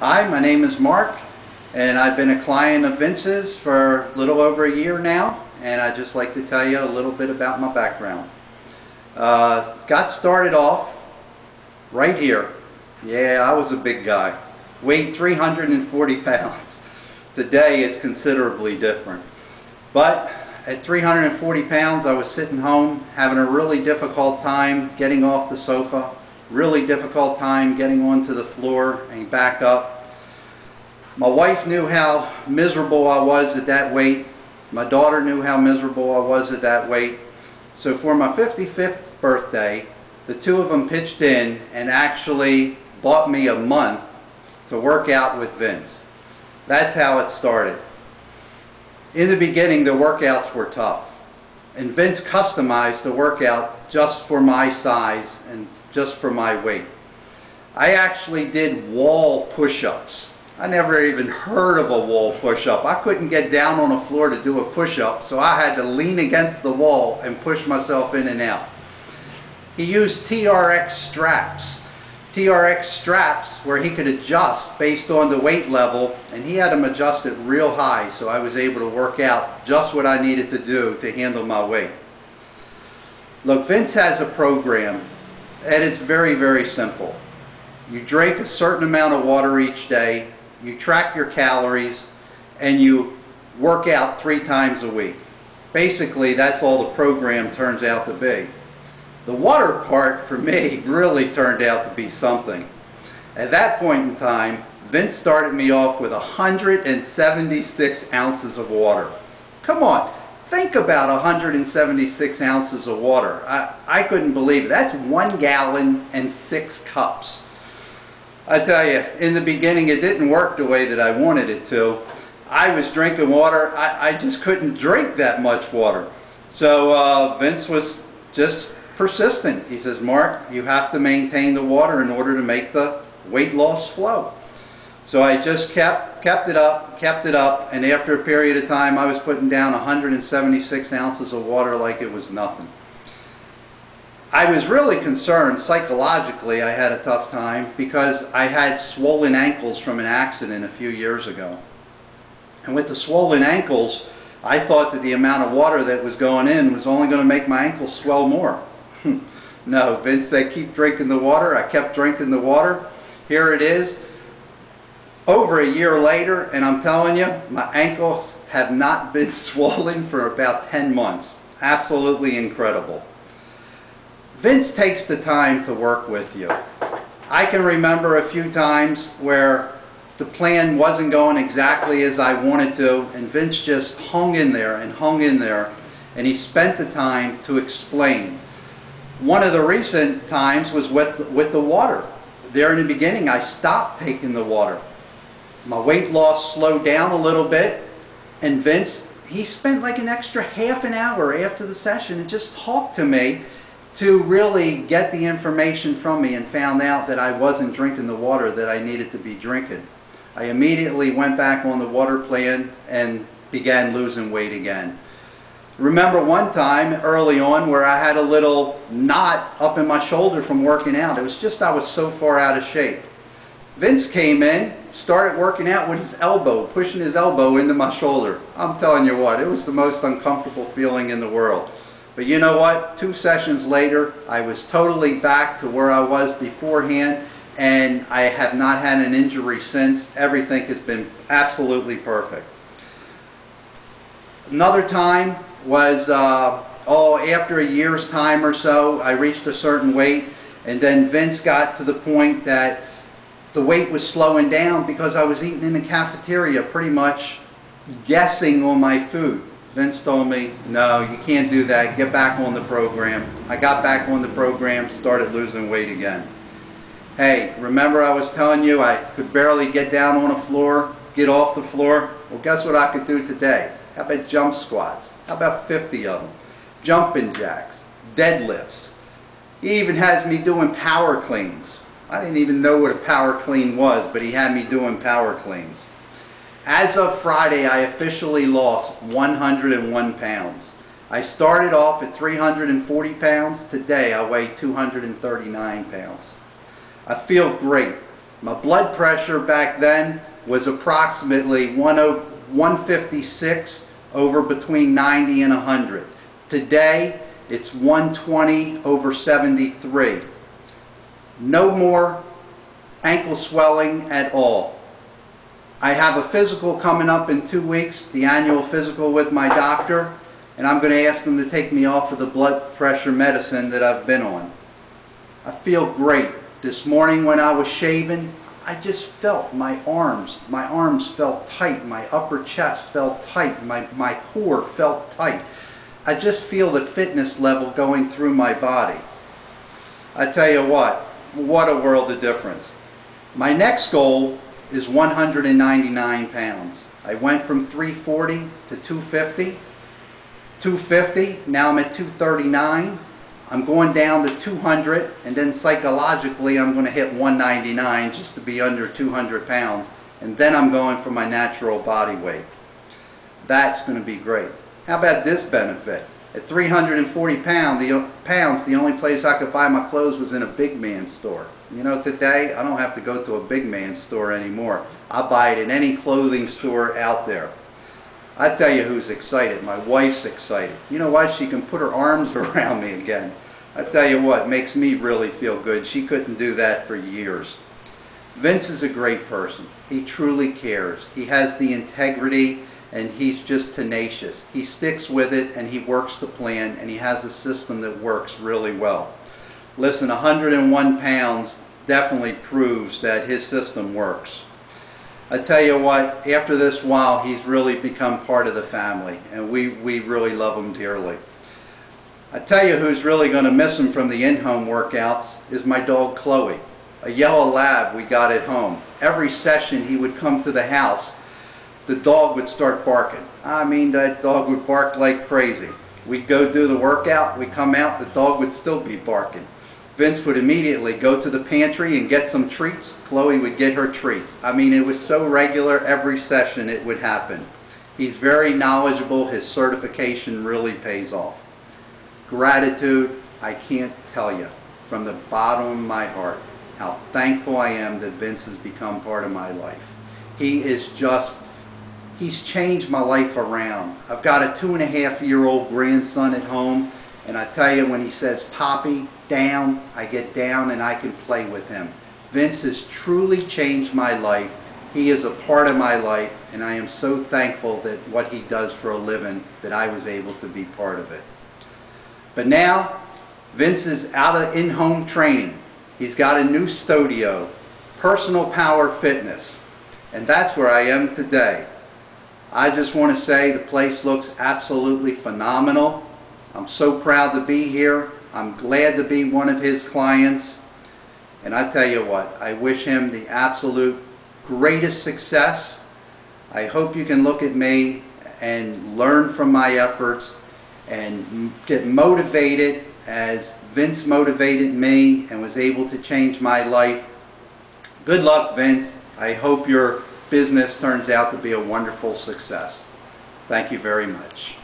Hi, my name is Mark, and I've been a client of Vince's for a little over a year now, and I'd just like to tell you a little bit about my background. Got started off right here. Yeah, I was a big guy. Weighed 340 pounds. Today it's considerably different. But at 340 pounds I was sitting home having a really difficult time getting off the sofa. Really difficult time getting onto the floor and back up. My wife knew how miserable I was at that weight. My daughter knew how miserable I was at that weight. So for my 55th birthday, the two of them pitched in and actually bought me a month to work out with Vince. That's how it started. In the beginning, the workouts were tough. And Vince customized the workout just for my size and just for my weight. I actually did wall push-ups. I never even heard of a wall push-up. I couldn't get down on the floor to do a push-up, so I had to lean against the wall and push myself in and out. He used TRX straps. TRX straps where he could adjust based on the weight level, and he had them adjusted real high, so I was able to work out just what I needed to do to handle my weight. Look, Vince has a program, and it's very, very simple. You drink a certain amount of water each day, you track your calories, and you work out 3 times a week. Basically, that's all the program turns out to be. The water part, for me, really turned out to be something. At that point in time, Vince started me off with 176 ounces of water. Come on, think about 176 ounces of water. I couldn't believe it. That's 1 gallon and 6 cups. I tell you, in the beginning it didn't work the way that I wanted it to. I was drinking water. I just couldn't drink that much water. So Vince was just persistent. He says, Mark, you have to maintain the water in order to make the weight loss flow. So I just kept it up, and after a period of time I was putting down 176 ounces of water like it was nothing. I was really concerned psychologically. I had a tough time because I had swollen ankles from an accident a few years ago. And with the swollen ankles, I thought that the amount of water that was going in was only going to make my ankles swell more. No, Vince said keep drinking the water. I kept drinking the water. Here it is, over a year later, and I'm telling you, my ankles have not been swollen for about 10 months. Absolutely incredible. Vince takes the time to work with you. I can remember a few times where the plan wasn't going exactly as I wanted to, and Vince just hung in there and hung in there, and he spent the time to explain. One of the recent times was with the water. There in the beginning, I stopped taking the water. My weight loss slowed down a little bit, and Vince, he spent like an extra half an hour after the session and just talked to me to really get the information from me, and found out that I wasn't drinking the water that I needed to be drinking. I immediately went back on the water plan and began losing weight again. Remember one time early on where I had a little knot up in my shoulder from working out. It was just I was so far out of shape. Vince came in, started working out with his elbow, pushing his elbow into my shoulder. I'm telling you what, it was the most uncomfortable feeling in the world. But you know what? 2 sessions later, I was totally back to where I was beforehand, and I have not had an injury since. Everything has been absolutely perfect. Another time was after a year's time or so, I reached a certain weight, and then Vince got to the point that the weight was slowing down because I was eating in the cafeteria, pretty much guessing on my food. Vince told me, no, you can't do that, get back on the program. I got back on the program, started losing weight again. Hey, remember I was telling you I could barely get down on the floor, get off the floor? Well, guess what I could do today? How about jump squats? How about 50 of them? Jumping jacks, deadlifts. He even has me doing power cleans. I didn't even know what a power clean was, but he had me doing power cleans. As of Friday, I officially lost 101 pounds. I started off at 340 pounds. Today, I weigh 239 pounds. I feel great. My blood pressure back then was approximately 156 over between 90 and 100. Today, it's 120 over 73. No more ankle swelling at all. I have a physical coming up in 2 weeks, the annual physical with my doctor, and I'm going to ask them to take me off of the blood pressure medicine that I've been on. I feel great. This morning when I was shaving, I just felt my arms felt tight, my upper chest felt tight, my core felt tight. I just feel the fitness level going through my body. I tell you what a world of difference. My next goal is 199 pounds. I went from 340 to 250. 250, now I'm at 239. I'm going down to 200, and then psychologically I'm going to hit 199 just to be under 200 pounds, and then I'm going for my natural body weight. That's going to be great. How about this benefit? At 340 pounds, the only place I could buy my clothes was in a big man store. You know, today I don't have to go to a big man store anymore. I buy it in any clothing store out there. I tell you who's excited. My wife's excited. You know what? She can put her arms around me again. I tell you what, makes me really feel good. She couldn't do that for years. Vince is a great person. He truly cares. He has the integrity, and he's just tenacious. He sticks with it, and he works the plan, and he has a system that works really well. Listen, 101 pounds definitely proves that his system works. I tell you what, after this while, he's really become part of the family, and we really love him dearly. I tell you who's really going to miss him from the in-home workouts is my dog Chloe, a yellow lab we got at home. Every session he would come to the house, the dog would start barking. I mean, that dog would bark like crazy. We'd go do the workout, we'd come out, the dog would still be barking. Vince would immediately go to the pantry and get some treats. Chloe would get her treats. I mean, it was so regular, every session it would happen. He's very knowledgeable. His certification really pays off. Gratitude, I can't tell you from the bottom of my heart how thankful I am that Vince has become part of my life. He's changed my life around. I've got a 2.5-year-old grandson at home, and I tell you, when he says, "Poppy, down," I get down and I can play with him. Vince has truly changed my life. He is a part of my life, and I am so thankful that what he does for a living, that I was able to be part of it. But now, Vince is out of in-home training. He's got a new studio, Personal Power Fitness, and that's where I am today. I just want to say the place looks absolutely phenomenal. I'm so proud to be here. I'm glad to be one of his clients. And I tell you what, I wish him the absolute greatest success. I hope you can look at me and learn from my efforts and get motivated as Vince motivated me and was able to change my life. Good luck, Vince. I hope your business turns out to be a wonderful success. Thank you very much.